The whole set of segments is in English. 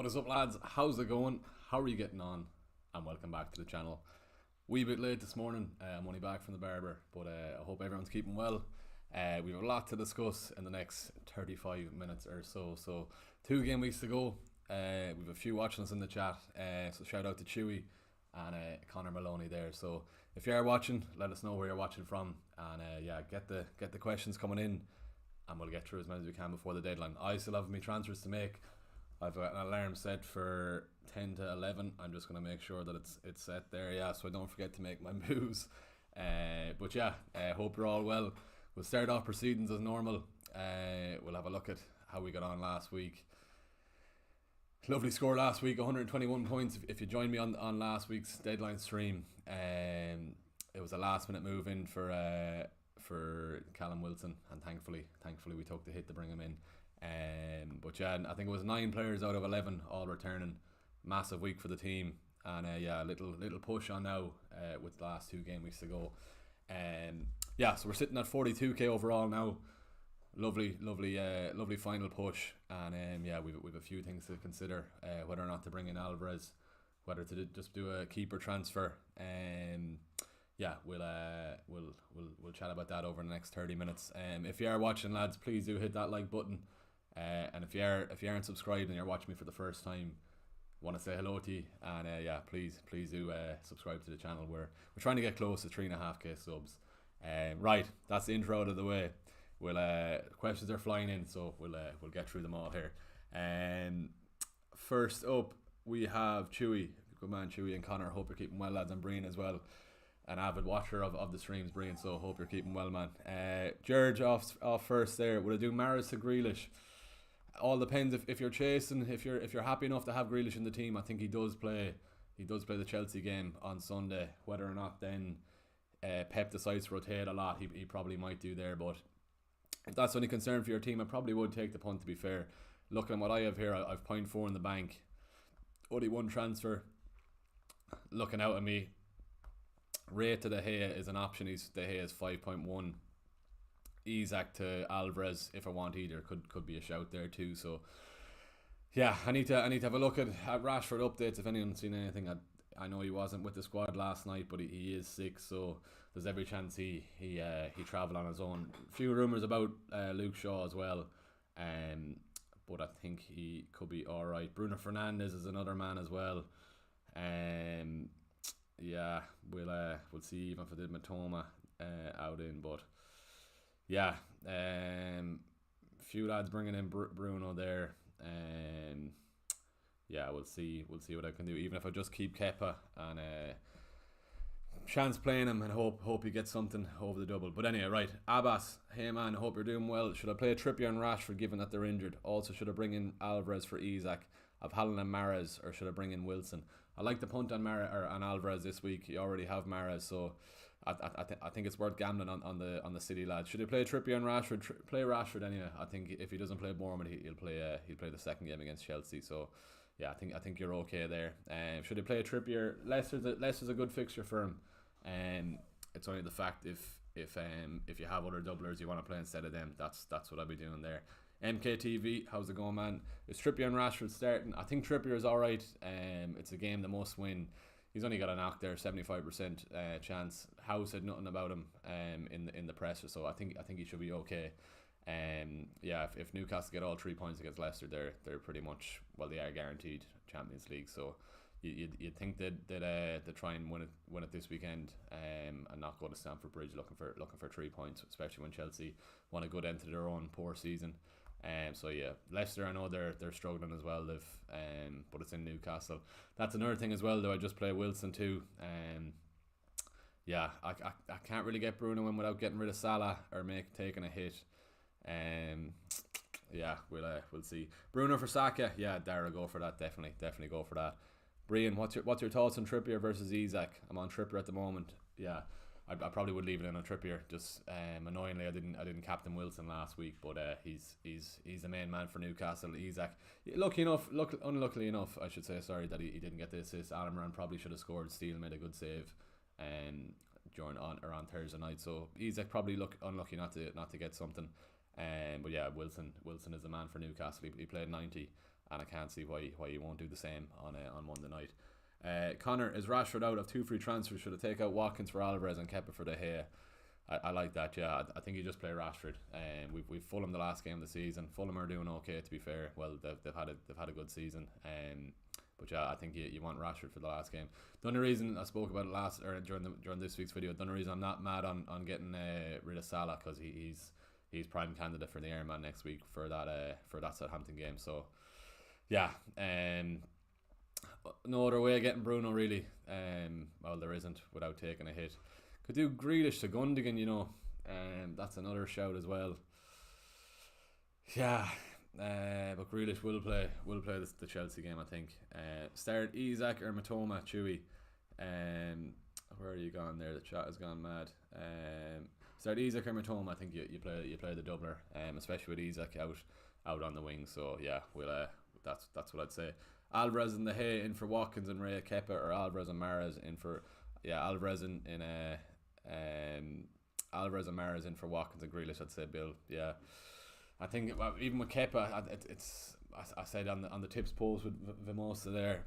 What is up, lads? How's it going? How are you getting on? And welcome back to the channel. Wee bit late this morning. I'm only back from the barber, but I hope everyone's keeping well. We have a lot to discuss in the next 35 minutes or so. So 2 game weeks to go. We have a few watching us in the chat. So shout out to Chewy and Connor Maloney there. So if you are watching, let us know where you're watching from, and yeah, get the questions coming in, and we'll get through as many as we can before the deadline. I still have my transfers to make. I've got an alarm set for 10 to 11. I'm just going to make sure that it's set there, yeah, so I don't forget to make my moves. But yeah, hope you're all well. We'll start off proceedings as normal. We'll have a look at how we got on last week. Lovely score last week, 121 points. If you joined me on last week's deadline stream, it was a last minute move in for Callum Wilson, and thankfully we took the hit to bring him in. But yeah, I think it was 9 players out of 11 all returning. Massive week for the team, and yeah, little push on now with the last 2 game weeks to go. Yeah, so we're sitting at 42k overall now. Lovely final push, and yeah, we've a few things to consider, whether or not to bring in Alvarez, whether to just do a keeper transfer. Yeah, we'll chat about that over the next 30 minutes. If you are watching, lads, please do hit that like button. And if you aren't subscribed and you're watching me for the first time, want to say hello to you, and yeah, please do subscribe to the channel. We're trying to get close to 3.5k subs. Right, that's the intro out of the way. Questions are flying in, so we'll get through them all here. First up, we have Chewy. Good man, Chewy, and Connor. Hope you're keeping well, lads, and Brian as well, an avid watcher of the streams, Brian, so hope you're keeping well, man. George off first there. Would I do Mahrez to Grealish? All depends if you're chasing, if you're happy enough to have Grealish in the team. I think he does play the Chelsea game on Sunday. Whether or not then Pep decides to rotate a lot, he probably might do there. But if that's any concern for your team, I probably would take the punt, to be fair. Looking at what I have here, I've 0.4 in the bank. Only 1 transfer. Looking out at me, Ray to De Gea is an option. De Gea is 5.1. Isak to Alvarez, if I want either, could be a shout there too. So yeah, I need to have a look at Rashford updates. If anyone's seen anything, I know he wasn't with the squad last night, but he is sick, so there's every chance he travelled on his own. A few rumours about Luke Shaw as well, but I think he could be all right. Bruno Fernandes is another man as well. Yeah, we'll see even if I did Matoma out in, but yeah, few lads bringing in Bruno there. Yeah, we'll see what I can do. Even if I just keep Kepa and chance playing him and hope he gets something over the double. But anyway, right, Abbas, hey man, hope you're doing well. Should I play Trippier and Rashford given that they're injured? Also, should I bring in Alvarez for Isak? I've Haaland and Mahrez, or should I bring in Wilson? I like the punt on Alvarez this week. You already have Mahrez, so I think it's worth gambling on the City lads. Should he play Trippier and Rashford? Play Rashford anyway. I think if he doesn't play Bournemouth, he'll play the second game against Chelsea. So yeah, I think you're okay there. Should he play Trippier? Leicester's a good fixture for him. It's only the fact if you have other doublers you want to play instead of them, that's what I'll be doing there. MKTV, how's it going, man? Is Trippier and Rashford starting? I think Trippier is alright. It's a game that must win. He's only got a knock there, 75% chance. Howe said nothing about him in the presser, so I think he should be okay. Yeah, if Newcastle get all 3 points against Leicester, they're pretty much, well, they are guaranteed Champions League. So you'd think they'd try and win it this weekend, and not go to Stamford Bridge looking for 3 points, especially when Chelsea want a good end to their own poor season. So yeah, Leicester, I know they're struggling as well, but it's in Newcastle. That's another thing as well, though. I just play Wilson too. Yeah, I can't really get Bruno in without getting rid of Salah or taking a hit. Yeah, we'll see. Bruno for Saka, yeah, Dara, go for that. Definitely go for that. Brian, what's your thoughts on Trippier versus Isak? I'm on Trippier at the moment. Yeah, I probably would leave it in on Trippier. Just annoyingly, I didn't captain Wilson last week, but he's the main man for Newcastle. Isak, unluckily enough, I should say, sorry, that he didn't get the assist. Almiron probably should have scored. Steele made a good save during on Thursday night. So Isak probably unlucky not to get something. But yeah, Wilson is the man for Newcastle. He played 90, and I can't see why he won't do the same on Monday night. Connor, is Rashford out of 2 free transfers? Should I take out Watkins for Alvarez and Kepa for De Gea? I like that, yeah. I think you just play Rashford. We've Fulham the last game of the season. Fulham are doing okay, to be fair. Well, they've had a good season. But yeah, I think you want Rashford for the last game. The only reason I spoke about it during this week's video, the only reason I'm not mad on getting rid of Salah, because he's prime candidate for the Ironman next week for that Southampton game. So yeah, no other way of getting Bruno really. Well, there isn't without taking a hit. Could do Grealish to Gundogan, that's another shout as well. Yeah, but Grealish will play the Chelsea game, I think. Start Isak or Matoma, Chewy. Where are you gone there? The chat has gone mad. Start Isak or Matoma. I think you play the doubler, especially with Isak out on the wing. So yeah, that's what I'd say. Alvarez and De Gea in for Watkins and Raya Kepa, or Alvarez and Mahrez in for Alvarez Alvarez and Mahrez in for Watkins and Grealish. I'd say Bill. Yeah, I think even with Kepa, I said on the tips post with Vimosa there.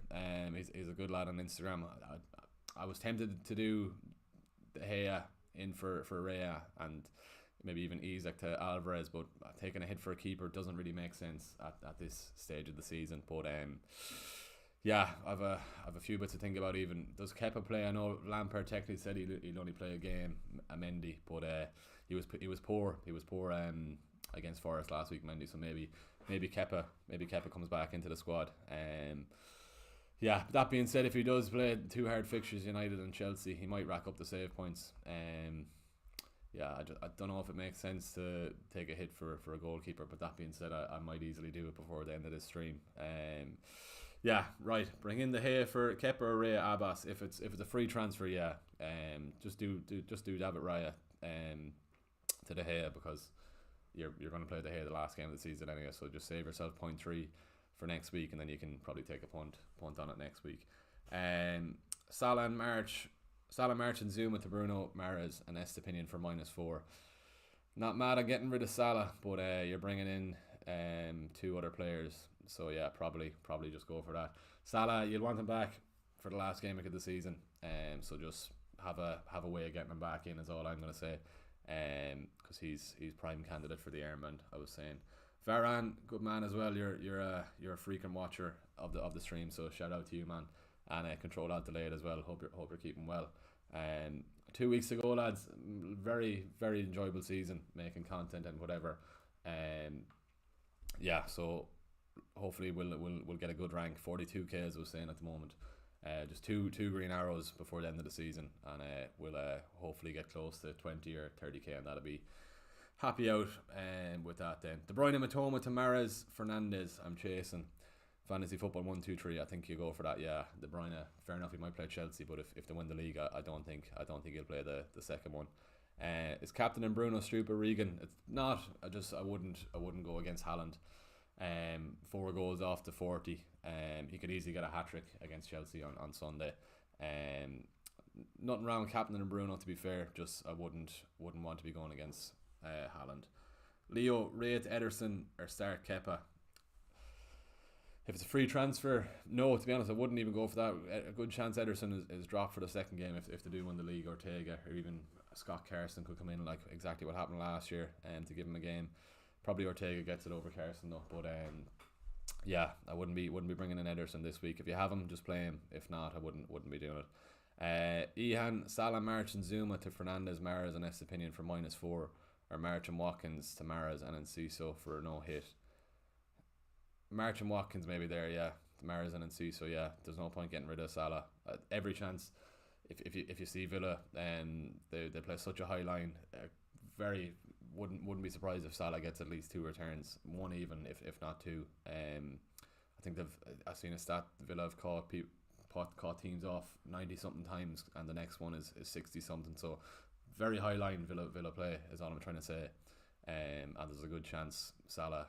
He's a good lad on Instagram. I was tempted to do De Gea in for Raya and maybe even Isak to Alvarez, but taking a hit for a keeper doesn't really make sense at this stage of the season. But yeah, I've a few bits to think about. Even does Kepa play? I know Lampard technically said he'll only play a game, Mendy, but he was poor against Forest last week, Mendy. So maybe Kepa comes back into the squad. Yeah, that being said, if he does play 2 hard fixtures, United and Chelsea, he might rack up the save points. Yeah, I don't know if it makes sense to take a hit for a goalkeeper, but that being said, I might easily do it before the end of this stream. Yeah, right. Bring in De Gea for Kepa or Raya Abbas. If it's a free transfer, yeah. Just do David Raya to De Gea, because you're going to play De Gea the last game of the season anyway. So just save yourself 0.3 for next week, and then you can probably take a punt on it next week. Salah March and Zuma to Bruno, Mahrez and Estepinian for -4. Not mad at getting rid of Salah, but you're bringing in 2 other players. So yeah, probably just go for that. Salah, you'll want him back for the last game of the season. So just have a way of getting him back in is all I'm going to say. Because he's prime candidate for the Ironman, I was saying. Varane, good man as well. You're a frequent watcher of the stream, so shout out to you, man. And Control Alt Delayed as well. Hope you're keeping well. 2 weeks ago, lads, very very enjoyable season, making content and whatever. Yeah, so hopefully we'll get a good rank. 42k as I was saying at the moment. Just two green arrows before the end of the season, and we'll hopefully get close to 20 or 30k, and that'll be happy out with that. Then De Bruyne, Matoma to Mahrez, Fernandes. I'm chasing Fantasy Football 1-2-3. I think you go for that. Yeah, De Bruyne. Fair enough. He might play Chelsea, but if they win the league, I don't think he'll play the second one. Is captain in Bruno, Struper, Regan? It's not. I wouldn't go against Haaland. 4 goals off to 40. He could easily get a hat trick against Chelsea on Sunday. Nothing wrong with captain in Bruno, to be fair. Just I wouldn't want to be going against Haaland. Leo, rate Ederson or start Kepa. If it's a free transfer, no, to be honest, I wouldn't even go for that. A good chance Ederson is dropped for the second game if they do win the league. Ortega or even Scott Carson could come in, like exactly what happened last year, to give him a game. Probably Ortega gets it over Carson though, but yeah, I wouldn't be bringing in Ederson this week. If you have him, just play him. If not, I wouldn't be doing it. Ihan, Salah, March and Zuma to Fernandes, Mahrez and Estepinian for -4, or March and Watkins to Mahrez and Enciso for no hit. March and Watkins maybe there, yeah. Mahrez and Enciso, yeah. There's no point getting rid of Salah. Every chance, if you see Villa, they play such a high line. Very wouldn't be surprised if Salah gets at least 2 returns, 1 even, if not 2. I think I've seen a stat. Villa have caught teams off 90 something times, and the next one is 60 something. So very high line Villa play is all I'm trying to say. And there's a good chance Salah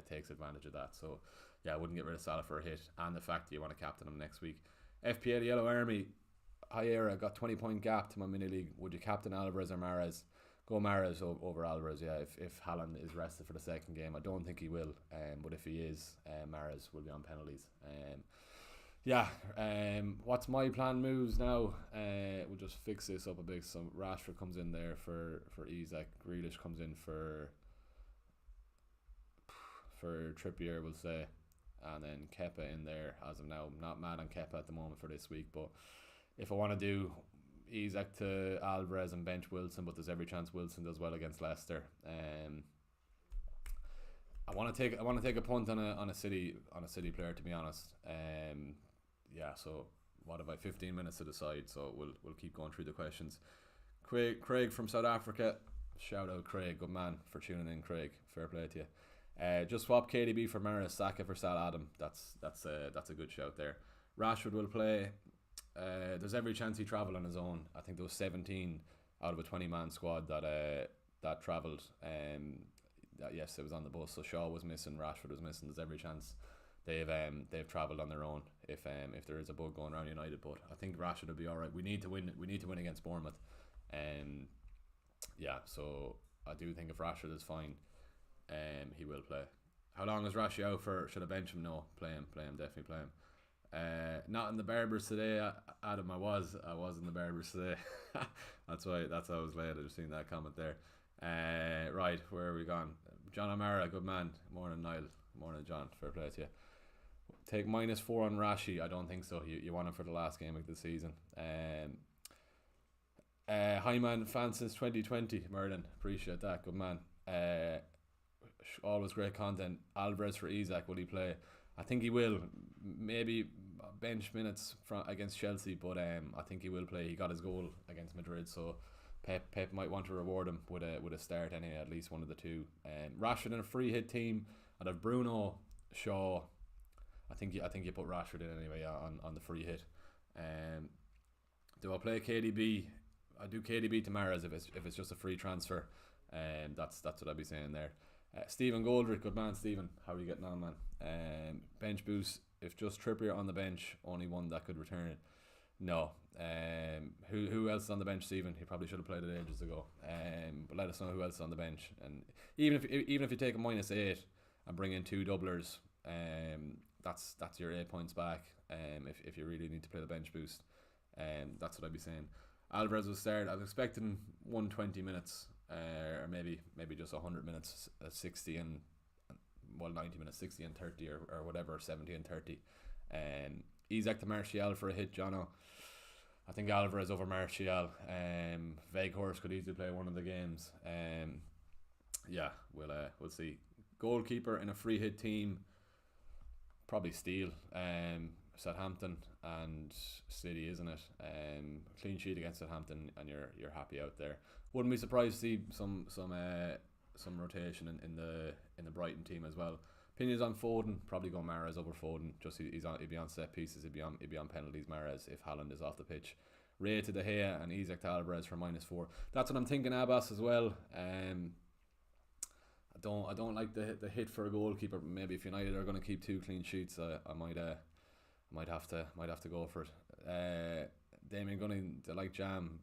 takes advantage of that. So yeah, I wouldn't get rid of Salah for a hit, and the fact that you want to captain him next week. FPL Yellow Army, high era, got 20 point gap to my mini league. Would you captain Alvarez or Mahrez? Go Mahrez over Alvarez, yeah. If Haaland is rested for the second game, I don't think he will. But if he is, Mahrez will be on penalties. What's my plan moves now? We'll just fix this up a bit. So Rashford comes in there for Isak. Grealish comes in for Trippier, we'll say. And then Kepa in there as of now. I'm not mad on Kepa at the moment for this week, but if I want to do Isak to Alvarez and bench Wilson, but there's every chance Wilson does well against Leicester. I want to take a punt on a City player, to be honest. So what have I? 15 minutes to decide. So we'll keep going through the questions. Craig from South Africa. Shout out Craig, good man for tuning in, Craig. Fair play to you. Just swap KDB for Mahrez, Saka for Sal Adam. That's a good shout there. Rashford will play. There's every chance he travel on his own. I think there was 17 out of a 20-man squad that travelled. Yes, it was on the bus. So Shaw was missing, Rashford was missing. There's every chance they've travelled on their own if there is a bug going around United. But I think Rashford will be all right. We need to win. We need to win against Bournemouth. So I do think if Rashford is fine, he will play. How long is Rashi out for? Should I bench him? No, play him, definitely play him. Not in the Berbers today, Adam. I was in the Berbers today. that's why I was late. I just seen that comment there. Right, where are we gone? John O'Mara, good man. Morning, Niall. Morning, John. Fair play to you. Take -4 on Rashi. I don't think so. You want him for the last game of the season. Hi man, fan since 2020. Merlin, appreciate that. Good man. Always great content. Alvarez for Isak, will he play? I think he will. Maybe bench minutes against Chelsea, but I think he will play. He got his goal against Madrid, so Pep might want to reward him with a start anyway, at least one of the two. Rashford in a free hit team. I'd have Bruno, Shaw. I think you put Rashford in anyway on the free hit. Do I play KDB? I do KDB to Mahrez if it's just a free transfer. That's what I'd be saying there. Stephen Goldrick, good man, Stephen. How are you getting on, man? Bench boost. If just Trippier on the bench, only one that could return it. No. Who else is on the bench, Stephen? He probably should have played it ages ago. But let us know who else is on the bench. And even if you take a -8 and bring in two doublers, that's your 8 points back. If you really need to play the bench boost, that's what I'd be saying. Alvarez will start. I was expecting 120 minutes, or maybe just 100 minutes, 60 and 90 minutes, 60 and 30 or whatever, 70 and 30. Isak to Martial for a hit, Jono. I think Alvarez over Martial. Weghorst could easily play one of the games. We'll see. Goalkeeper in a free hit team, probably Steele. Southampton and City, isn't it? Clean sheet against Southampton, and you're happy out there. Wouldn't be surprised to see some rotation in the Brighton team as well. Opinions on Foden, probably go Mahrez over Foden. Just he'd be on set pieces, he'd be on penalties. Mahrez if Haaland is off the pitch. Ray to De Gea and Isak to Alvarez for -4. That's what I'm thinking. Abbas as well. I don't like the hit for a goalkeeper. Maybe if United are going to keep 2 clean sheets, I might have to go for it. Damien Gunning, they like jam,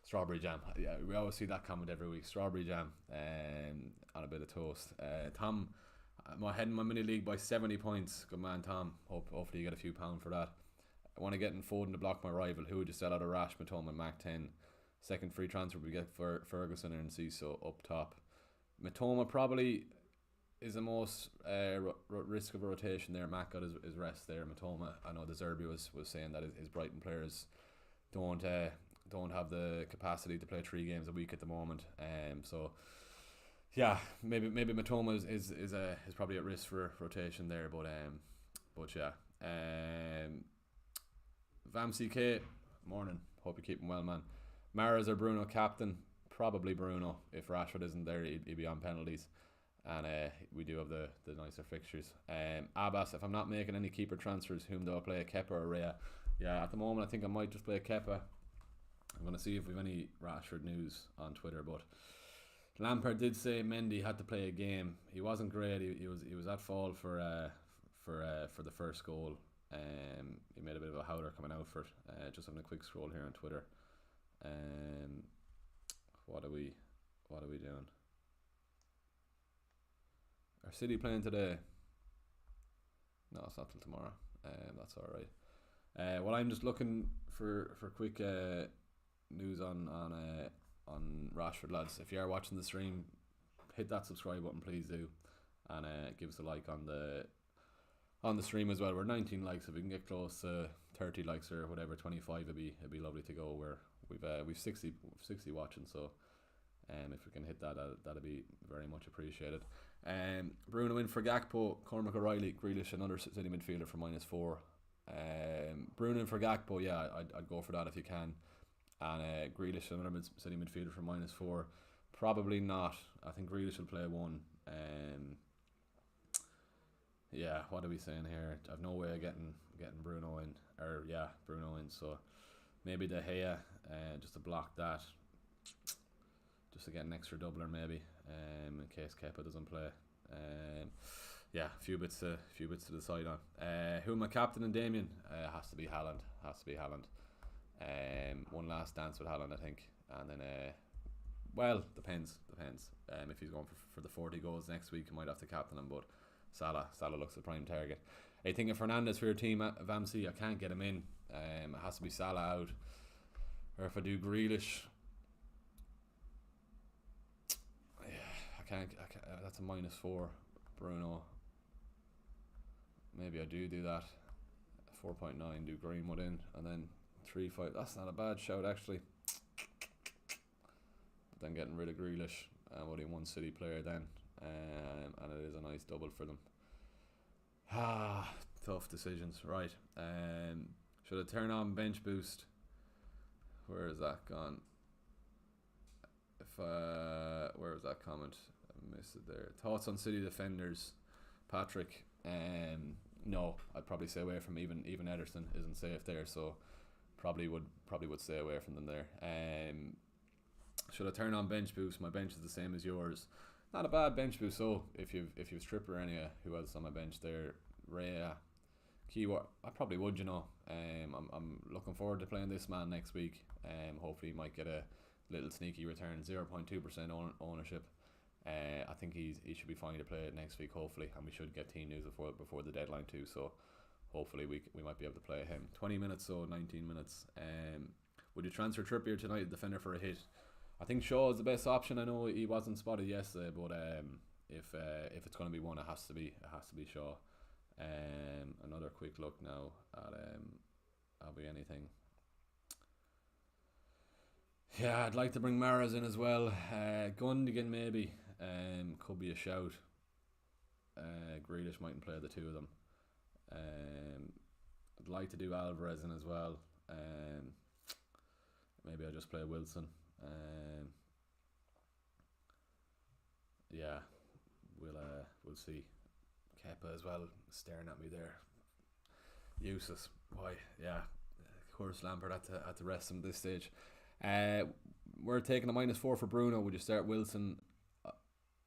strawberry jam. Yeah, we always see that comment every week. Strawberry jam on a bit of toast. Tom, I'm ahead in my mini league by 70 points. Good man, Tom. Hopefully you get a few pounds for that. I want to get in Foden to block my rival. Who would you sell out of Rash, Matoma, and Mac 10? Second free transfer we get for Ferguson and Ciso up top. Matoma probably is the most risk of a rotation there. Mac got his rest there. Matoma, I know the Zerbi was saying that his Brighton players don't have the capacity to play 3 games a week at the moment. Maybe Matoma is probably at risk for rotation there. But yeah. Vamsi K, morning. Hope you're keeping well, man. Mahrez or Bruno captain? Probably Bruno. If Rashford isn't there, he'd be on penalties. And we do have the nicer fixtures. Abbas, if I'm not making any keeper transfers, whom do I play? Kepa or Raya? Yeah, at the moment I think I might just play Kepa. I'm going to see if we have any Rashford news on Twitter. But Lampard did say Mendy had to play a game. He wasn't great. He was at fault for the first goal. He made a bit of a howler coming out for it. Just having a quick scroll here on Twitter. What are we doing? Are City playing today? No, it's not till tomorrow. That's all right. Well, I'm just looking for quick news on Rashford, lads. If you are watching the stream, hit that subscribe button, please do, and give us a like on the stream as well. We're 19 likes. If we can get close to 30 likes or whatever, 25, it'd be lovely to go. We've 60 watching, so if we can hit that, that'd be very much appreciated. Bruno in for Gakpo, Cormac O'Reilly, Grealish, another City midfielder for -4. Bruno in for Gakpo, yeah, I'd go for that if you can. And Grealish, another City midfielder for -4. Probably not. I think Grealish will play one. Yeah, what are we saying here? I've no way of getting Bruno in, Bruno in. So maybe De Gea, just to block that, just to get an extra doubler maybe, in case Kepa doesn't play. Yeah, a few bits to decide on. Who am I captain and Damien? Has to be Haaland. One last dance with Haaland, I think, and then well, depends. If he's going for the 40 goals next week, I might have to captain him, but Salah looks the prime target. Are you thinking Fernandes for your team, Vamsi? I can't get him in. It has to be Salah out, or if I do Grealish, I can't. That's a -4. Bruno. Maybe I do that. 4.9. Do Greenwood in, and then 3-5. That's not a bad shout actually. But then getting rid of Grealish and only one City player then, and it is a nice double for them. Tough decisions, right? Should I turn on bench boost? Where is that gone? Where was that comment? I missed it there. Thoughts on City defenders, Patrick? No, I'd probably stay away from even Ederson isn't safe there, so probably would stay away from them there. Should I turn on bench boost? My bench is the same as yours. Not a bad bench boost. So if you've Stripper or any who else on my bench there, Rhea, Keyword, I probably would. I'm looking forward to playing this man next week. Hopefully he might get a little sneaky return, 0.2% ownership. I think he should be fine to play it next week, hopefully, and we should get team news before the deadline too. So hopefully we might be able to play him. 20 minutes, so 19 minutes. Would you transfer Trippier tonight, defender for a hit? I think Shaw is the best option. I know he wasn't spotted yesterday, but if it's going to be one, it has to be Shaw. Another quick look now at I'll be anything. Yeah, I'd like to bring Mahrez in as well. Gundogan maybe, could be a shout. Grealish mightn't play the two of them. I'd like to do Alvarez in as well. Maybe I'll just play Wilson. Yeah, we'll see. Kepa as well, staring at me there. Useless. Why? Yeah, of course Lampard had to rest him at this stage. We're taking a -4 for Bruno. Would you start Wilson?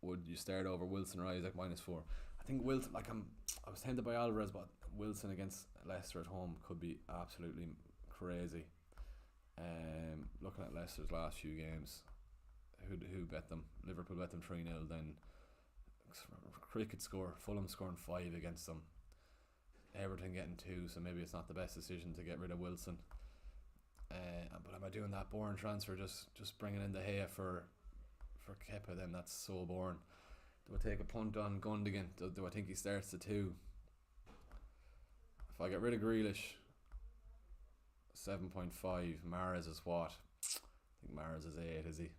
Would you start over Wilson or Isaac? -4. I think Wilson. I was tempted by Alvarez, but Wilson against Leicester at home could be absolutely crazy. Looking at Leicester's last few games, who bet them? Liverpool bet them 3-0. Then Cricket score. Fulham scoring 5 against them. Everton getting 2. So maybe it's not the best decision to get rid of Wilson. But am I doing that boring transfer? Just bringing in De Gea for Kepa? Then that's so boring. Do I take a punt on Gundogan? Do I think he starts the 2? If I get rid of Grealish, 7.5. Mahrez is what? I think Mahrez is 8, is he?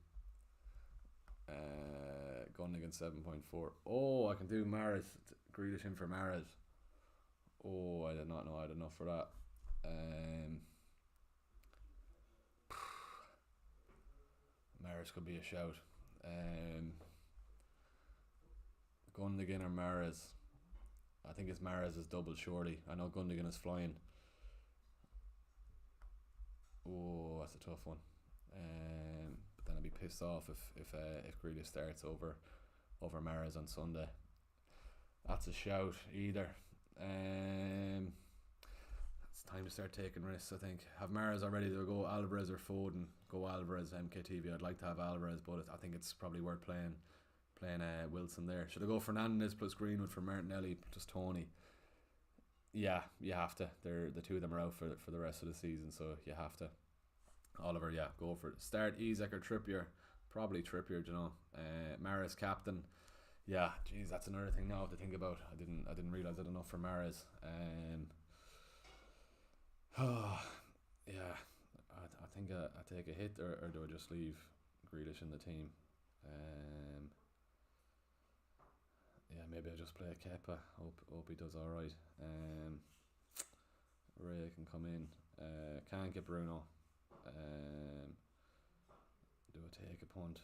Gundogan 7.4. Oh, I can do Mahrez. Grealish in for Mahrez. Oh, I did not know I had enough for that. Mahrez could be a shout. Gundogan or Mahrez? I think it's Mahrez is double surely. I know Gundogan is flying. Oh, that's a tough one. But then I'd be pissed off if Grealish starts over Mahrez on Sunday. That's a shout either. time to start taking risks. I think have Mahrez already to go Alvarez or Foden. Go Alvarez, MKTV. I'd like to have Alvarez, but I think it's probably worth playing Wilson there. Should I go Fernandes plus Greenwood for Martinelli plus Tony? Yeah, you have to. The two of them are out for the rest of the season, so you have to. Oliver, yeah, go for it. Start Isak or Trippier. Probably Trippier, you know. Mahrez captain. Yeah, geez, that's another thing now to think about. I didn't realise I had enough for Mahrez. Yeah, I think I take a hit, or do I just leave Grealish in the team? Yeah, maybe I just play Kepa. Hope he does all right. Ray can come in. Can't get Bruno. Do I take a punt?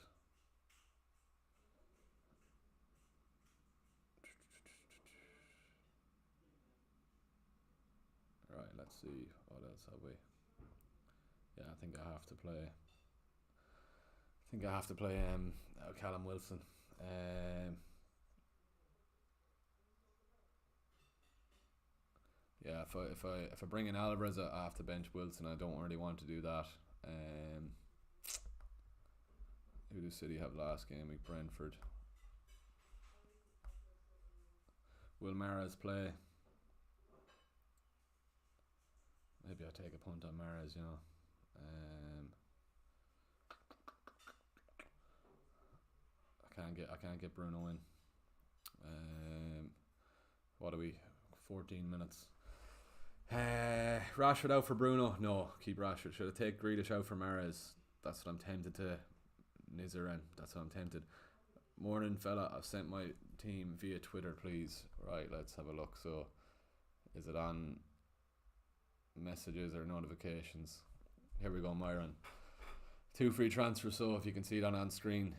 Right, let's see what else have we. Yeah, I think I have to play Callum Wilson. Yeah, if I bring in Alvarez, I have to bench Wilson. I don't really want to do that. Who does City have last game week? Brentford. Will Mahrez play? Maybe I take a punt on Mahrez, you know. I can't get Bruno in. What are we? 14 minutes. Rashford out for Bruno? No, keep Rashford. Should I take Grealish out for Mahrez? That's what I'm tempted to. Nizaran. That's what I'm tempted. Morning, fella. I've sent my team via Twitter, please. Right, let's have a look. So, is it on messages or notifications? Here we go, Myron. 2 free transfers. So if you can see it on screen.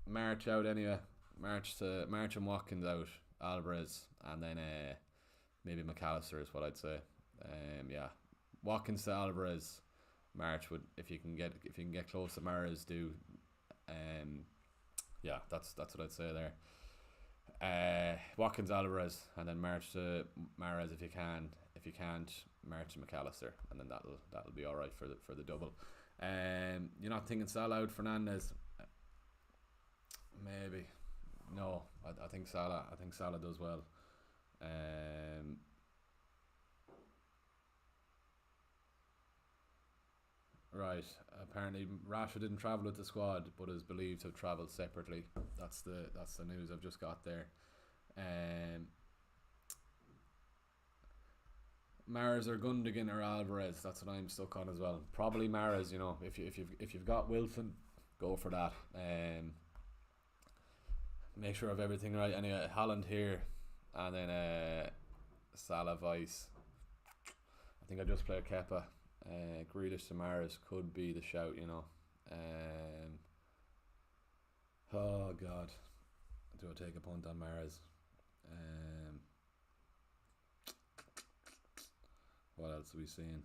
March out anyway. March and Watkins out. Alvarez, and then maybe McAllister is what I'd say. Yeah, Watkins to Alvarez. March would, if you can get close to Mahrez, do. Yeah, that's what I'd say there. Watkins, Alvarez, and then March to Mahrez if you can. If you can't, March to McAllister, and then that'll be all right for the double. You're not thinking Salah out, Fernandes? Maybe. No, I think Salah. I think Salah does well. Right. Apparently, Rashford didn't travel with the squad, but is believed to have travelled separately. That's the news I've just got there. Mahrez or Gundogan or Alvarez? That's what I'm stuck on as well. Probably Mahrez. You know, if you've got Wilson, go for that. Make sure I have everything right. Anyway, Haaland here, and then Salah Vice. I think I just play Kepa. Grealish to Mahrez could be the shout, you know. Oh God, do I take a punt on Mahrez? What else are we seeing?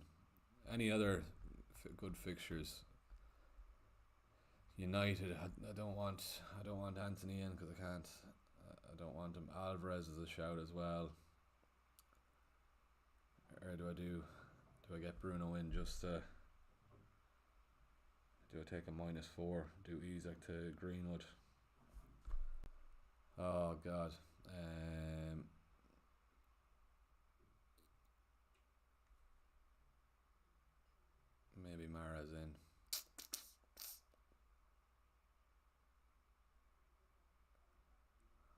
Any other good fixtures? United. I don't want Anthony in because I can't. I don't want him. Alvarez is a shout as well. Or do I get Bruno in just to? Do I take a -4? Do Isak to Greenwood? Oh God. Maybe Mahrez in.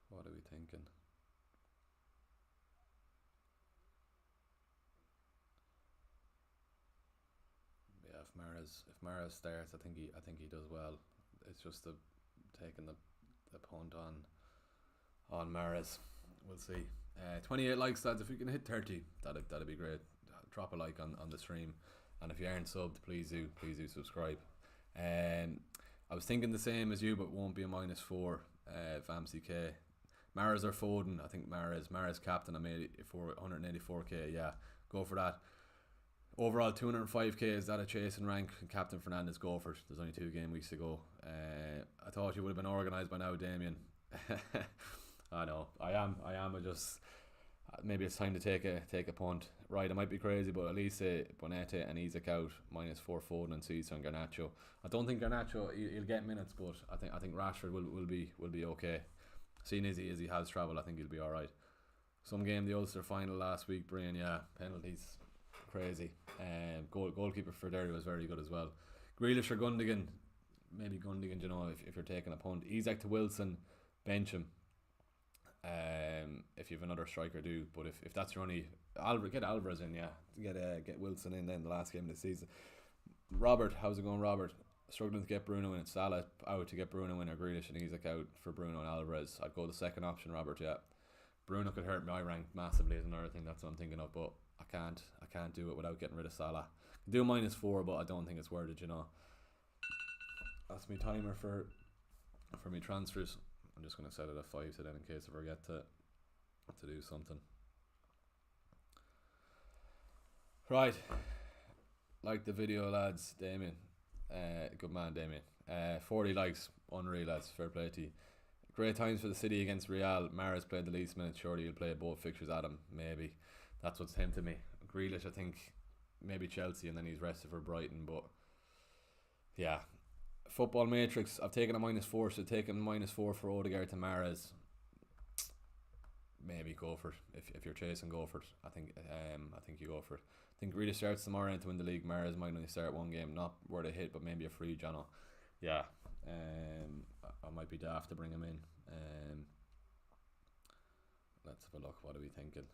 What are we thinking? Yeah, if Mahrez starts, I think he does well. It's just taking the punt on Mahrez. We'll see. 28 likes, lads. If we can hit 30, that'd be great. Drop a like on the stream, and if you aren't subbed, please do subscribe. I was thinking the same as you, but won't be a -4. Vamsy K. Mahrez or Foden? I think Mahrez captain. I'm 184k. Yeah, go for that. Overall 205k. Is that a chasing rank? Captain Fernandes, go for it. There's only 2 game weeks to go. I thought you would have been organised by now, Damien. I know. I am. Maybe it's time to take a punt. Right, it might be crazy, but at least Bonete and Isaac out, -4 Foden and Cesar and Garnacho. I don't think Garnacho he'll get minutes, but I think Rashford will be okay. Seeing as he has travel, I think he'll be all right. Some game, the Ulster final last week, Brian. Yeah, penalties, crazy. Goalkeeper for Derry was very good as well. Grealish or Gundogan, maybe Gundogan. You know, if you're taking a punt, Isaac to Wilson, bench him. If you have another striker, do. But if that's your only, get Alvarez in, yeah. Get Wilson in then the last game of the season. Robert, how's it going, Robert? Struggling to get Bruno in. Salah out to get Bruno in, or Grealish and Isaac out for Bruno and Alvarez. I'd go the second option, Robert. Yeah, Bruno could hurt my rank massively is another thing. That's what I'm thinking of, but I can't do it without getting rid of Salah. I do -4, but I don't think it's worth it. You know. That's my timer for me transfers. I'm just going to set it at 5 to then in case I forget to do something. Right. Like the video, lads. Damien. Good man, Damien. 40 likes. Unreal, lads. Fair play to you. Great times for the City against Real. Mahrez played the least minutes. Surely he'll play both fixtures at him. Maybe. That's what's tempting me. Grealish, I think. Maybe Chelsea and then he's rested for Brighton. But yeah. Football Matrix, I've taken a -4, so taking -4 for Odegaard to Mahrez. Maybe go for it. If you're chasing, go for it. I think you go for it. I think Grealish starts tomorrow to win the league. Mahrez might only start one game, not worth a hit, but maybe a free, Jono. Yeah. I might be daft to bring him in. Let's have a look. What are we thinking?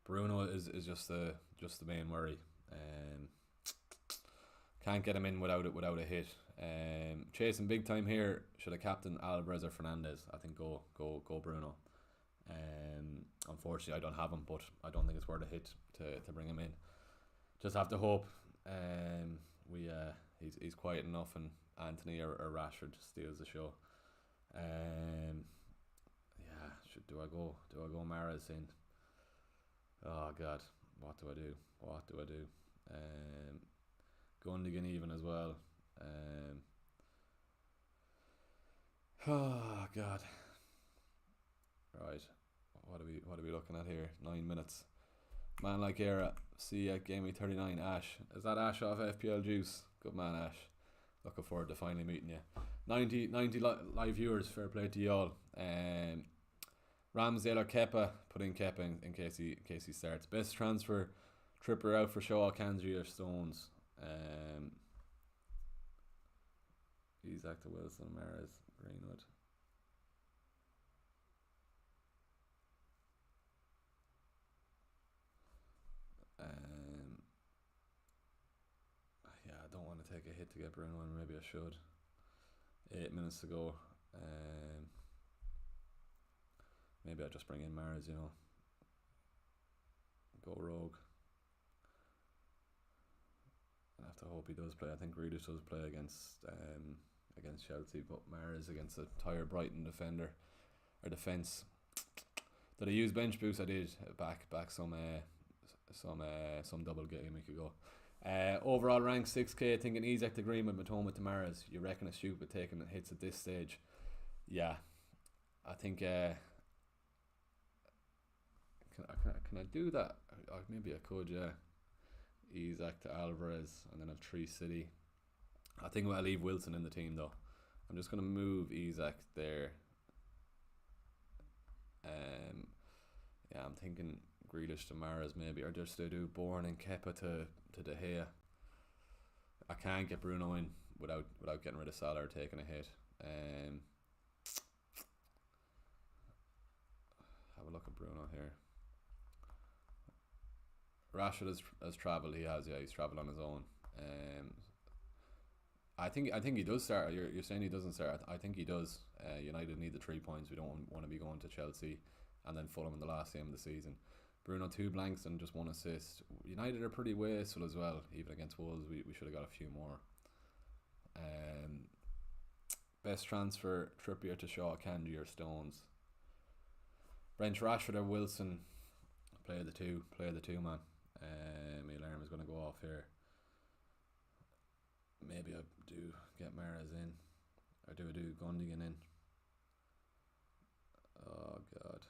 Bruno is just the main worry. Can't get him in without a hit. Chasing big time here. Should have captain Alvarez or Fernandez? I think go Bruno. Unfortunately, I don't have him, but I don't think it's worth a hit to bring him in. Just have to hope. He's quiet enough, and Anthony or Rashford steals the show. Do I go Mahrez in? Oh God, what do I do? Gundogan even as well. Oh God. Right. What are we looking at here? 9 minutes. Man like era. See ya. GameWeek 39. Ash. Is that Ash off FPL Juice? Good man, Ash. Looking forward to finally meeting you. 90 live viewers. Fair play to y'all. Ramsdale or Kepa. Put in Kepa in case he starts. Best transfer. Tripper out for Shaw, Kanji or Stones. Isaac to Wilson, Mahrez, Greenwood. I don't want to take a hit to get Bruno in. Maybe I should. 8 minutes to go. Maybe I'll just bring in Mahrez, you know. Go rogue. I have to hope he does play. I think Grealish does play against Chelsea, but Mahrez against a tired Brighton defender or defence. Did I use bench boost? I did back some double game week ago. Overall rank 6k. Thinking Isaac to Greenwood, Matoma to Mahrez. You reckon it's stupid taking hits at this stage? Yeah, I think. Can I do that? Maybe I could. Yeah. Isaac to Alvarez, and then have 3 City. I think I'll leave Wilson in the team though. I'm just going to move Isaac there. I'm thinking Grealish to Mahrez maybe, or just to do Bourne and Kepa to De Gea. I can't get Bruno in without getting rid of Salah or taking a hit. Have a look at Bruno here. Rashford has travelled. He's travelled on his own. I think he does start. You're saying he doesn't start. I think he does. United need the 3 points. We don't want to be going to Chelsea and then Fulham in the last game of the season. Bruno 2 blanks and just 1 assist. United are pretty wasteful as well. Even against Wolves, we should have got a few more. Best transfer: Trippier to Shaw, Kanji or Stones. Bench Rashford or Wilson. Play the two, man. My alarm is going to go off here. Maybe I do get Mahrez in, or do Gundogan in. Oh God.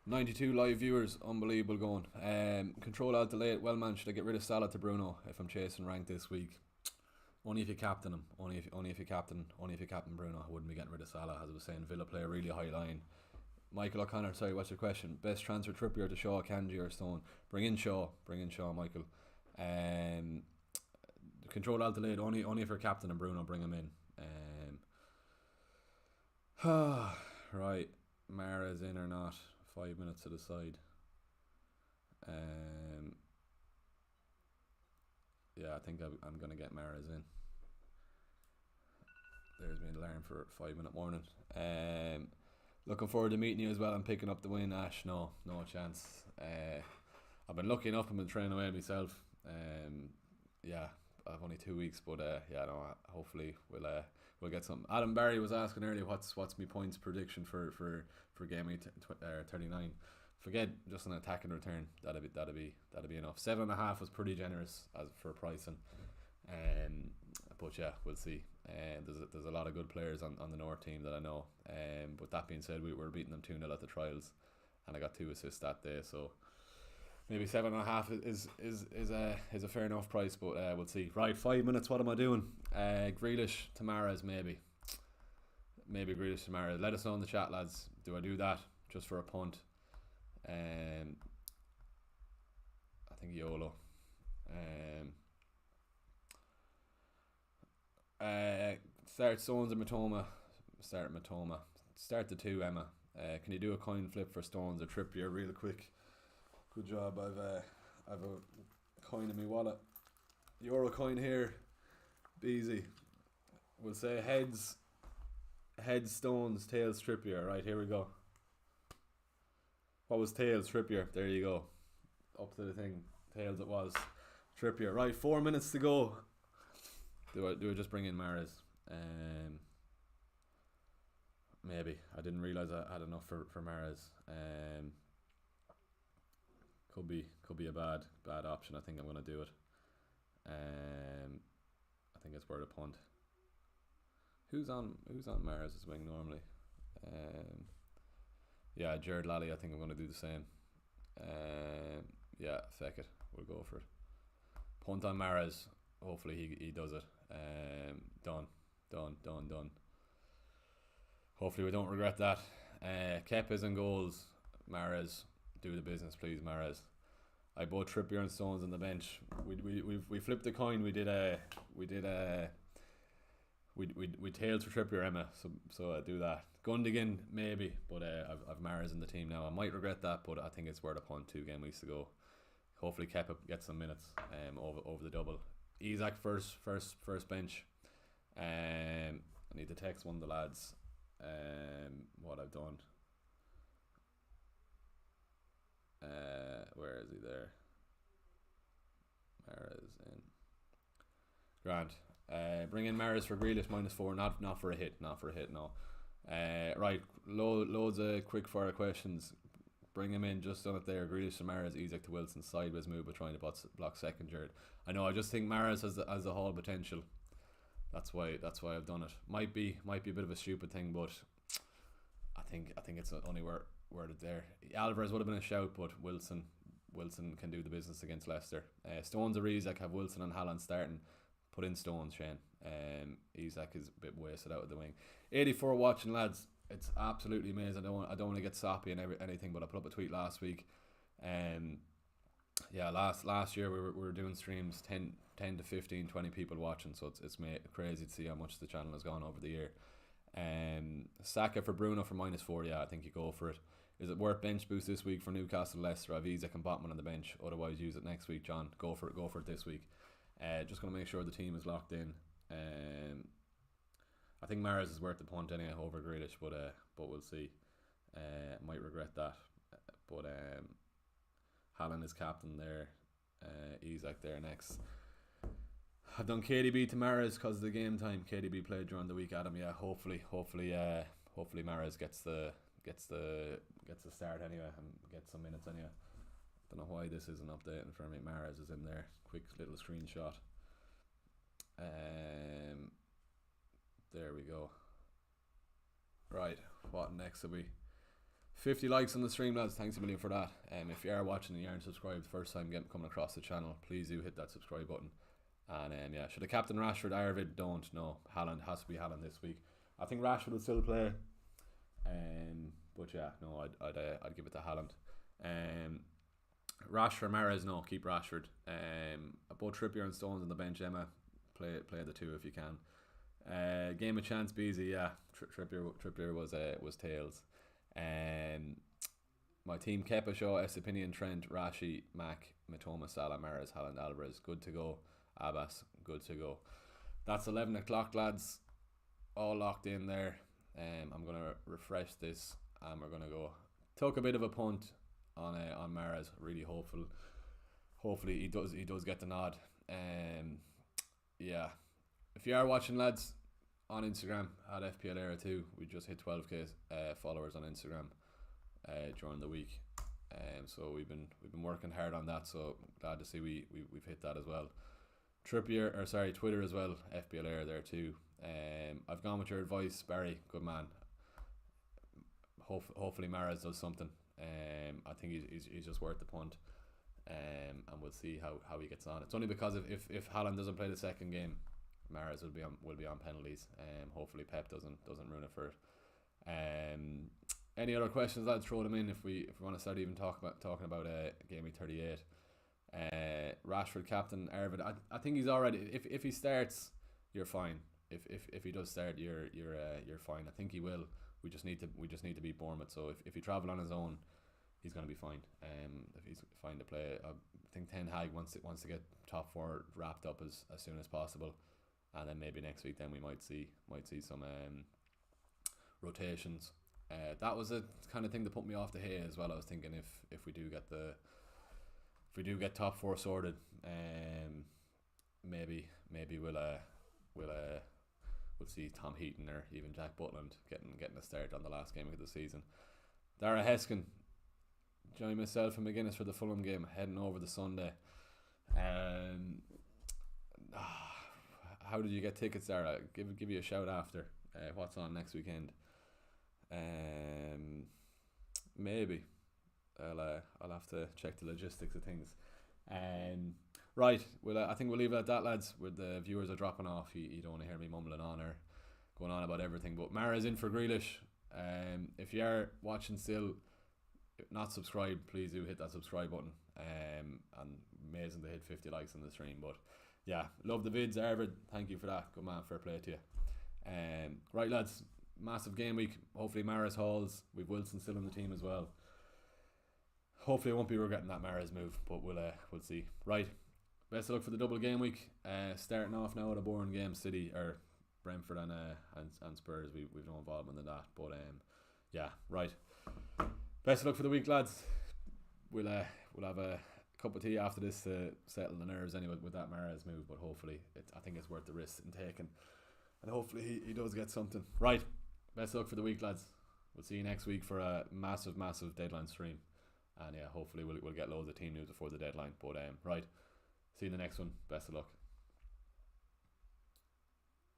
92 live viewers, unbelievable going. Control Alt Delete. Well, man, should I get rid of Salah to Bruno if I'm chasing rank this week? Only if you captain him. Only if you captain Bruno. I wouldn't be getting rid of Salah. As I was saying, Villa play a really high line. Michael O'Connor, sorry, what's your question? Best transfer, Trippier to Shaw, Kanji or Stone? Bring in Shaw, Michael. Control Alt Delete. Only if you're captain and Bruno, bring him in. Right, Mara's in or not? 5 minutes to the side. Yeah, I think I'm gonna get Mara's in. There's my alarm for 5 minute warning. Looking forward to meeting you as well and picking up the win, Ash. No chance. I've been lucky enough. I've been training away myself. Yeah, I've only 2 weeks, but yeah, no. Hopefully we'll get something. Adam Barry was asking earlier, what's my points prediction for GameWeek 39. Forget just an attack and return. That'd be enough. 7.5 was pretty generous as for pricing. But yeah, we'll see. There's a lot of good players on the North team that I know. But that being said, we were beating them 2-0 at the trials, and I got 2 assists that day. So maybe 7.5 is a fair enough price. But we'll see. Right, 5 minutes. What am I doing? Grealish to Mahrez, maybe Grealish to Mahrez. Let us know in the chat, lads. Do I do that just for a punt? I think YOLO. Start Stones and Matoma. Start Matoma. Start the 2, Emma. Can you do a coin flip for Stones or Trippier real quick? Good job. I've a coin in my wallet. Euro coin here. Easy. We'll say heads Stones, tails Trippier. Right, here we go. What was tails? Trippier. There you go. Up to the thing. Tails it was. Trippier. Right, 4 minutes to go. Do I just bring in Mahrez? Maybe. I didn't realise I had enough for Mahrez. Could be a bad option. I think I'm gonna do it. I think it's worth a punt. Who's on Mahrez's wing normally? Yeah, Jared Lally. I think I'm going to do the same. Yeah, feck it. We'll go for it. Punt on Mahrez. Hopefully he does it. Done. Hopefully we don't regret that. Kepa's in goals. Mahrez, do the business, please, Mahrez. I bought Trippier and Stones on the bench. We flipped the coin. We tailed for Trippier, Emma. So I do that. Gundogan maybe, but I've Mahrez in the team now. I might regret that, but I think it's worth a punt. 2 game weeks to go. Hopefully Kepa gets some minutes over the double. Isaac first bench. I need to text one of the lads what I've done. Where is he there? Mahrez in. Grant. Bring in Mahrez for Grealish -4. Not for a hit. No. Right. Loads of quick fire questions. Bring him in. Just done it there. Grealish to Mahrez. Isaac to Wilson. Sideways move, but trying to block second Jared. I know. I just think Mahrez has the whole potential. That's why I've done it. Might be a bit of a stupid thing, but I think it's only where it's there. Alvarez would have been a shout, but Wilson can do the business against Leicester. Stones or Isaac, have Wilson and Haaland starting. Put in Stones, Shane. Isaac is a bit wasted out of the wing. 84 watching, lads. It's absolutely amazing. I don't want to get soppy and anything, but I put up a tweet last week. Yeah, last year we were doing streams 10 to 15, 20 people watching, so it's crazy to see how much the channel has gone over the year. Saka for Bruno for -4. Yeah, I think you go for it. Is it worth bench boost this week for Newcastle Leicester? I've Isaac and Botman on the bench. Otherwise, use it next week, John. Go for it this week. Just going to make sure the team is locked in. I think Mahrez is worth the punt anyway over Grealish, but we'll see. Might regret that. But Haaland is captain there. Isaac there next. I've done KDB to Mahrez because of the game time. KDB played during the week, Adam. Yeah, hopefully Mahrez gets the start anyway and gets some minutes anyway. Don't know why this isn't updating for me. Mahrez is in there. Quick little screenshot. There we go. Right, what next are we? 50 likes on the stream, lads. Thanks a million for that. If you are watching and you aren't subscribed, first time coming across the channel, please do hit that subscribe button. And yeah, should have captain Rashford, Arvid? Don't know. Haaland has to be Haaland this week. I think Rashford will still play. But yeah, no, I'd give it to Haaland. Rashford, Mahrez, no, keep Rashford. Both Trippier and Stones on the bench. Emma, play the two if you can. Game of chance, Beezy, yeah. Trippier was tails. My team: Kepa, Shaw, Estepinian, Trent, Rashi, Mac, Matoma, Salah, Mahrez, Haaland, Alvarez. Good to go. Abbas, good to go. That's 11 o'clock, lads. All locked in there. I'm gonna refresh this, and we're gonna go. Took a bit of a punt on Mahrez. Really hopeful. Hopefully he does get the nod. Yeah. If you are watching, lads, on Instagram at FPL Era 2, we just hit 12k followers on Instagram during the week. So we've been working hard on that. So glad to see we've hit that as well. Twitter as well, FPL Era there too. I've gone with your advice, Barry. Good man. Hopefully Mahrez does something. I think he's just worth the punt. And we'll see how he gets on. It's only because if Haaland doesn't play the second game, Mahrez will be on penalties. Hopefully Pep doesn't ruin it for it. Any other questions, lads? Throw them in if we want to start even talking about game week 38. Rashford captain, Arvid. I think he's already. If he starts, you're fine. If he does start, you're fine. I think he will. We just need to beat Bournemouth. So if he travel on his own, he's going to be fine. If he's fine to play, I think Ten Hag wants to get top four wrapped up as soon as possible, and then maybe next week then we might see some rotations. That was a kind of thing that put me off the hay as well. I was thinking if we do get top four sorted, maybe we'll see Tom Heaton or even Jack Butland getting a start on the last game of the season. Dara Heskin, join myself and McGuinness for the Fulham game, heading over the Sunday. How did you get tickets, Dara? Give you a shout after. What's on next weekend? Maybe I'll have to check the logistics of things. Right, I think we'll leave it at that, lads. Where the viewers are dropping off, you don't want to hear me mumbling on or going on about everything. But Mara's in for Grealish. If you are watching still, not subscribed, please do hit that subscribe button. And amazing to hit 50 likes on the stream. But yeah, love the vids, Arvid. Thank you for that. Good man, fair play to you. Right, lads, massive game week. Hopefully Mahrez hauls. We've Wilson still in the team as well. Hopefully I won't be regretting that Mahrez move, but we'll see. Right, best of luck for the double game week. Starting off now at a boring game, City or Brentford and Spurs. We've no involvement in that, but yeah, right. Best of luck for the week, lads. We'll have a cup of tea after this to settle the nerves anyway with that Mahrez move, but hopefully I think it's worth the risk in taking, and hopefully he does get something. Right, best of luck for the week, lads. We'll see you next week for a massive deadline stream. And yeah, hopefully we'll get loads of team news before the deadline. But right, see you in the next one. Best of luck.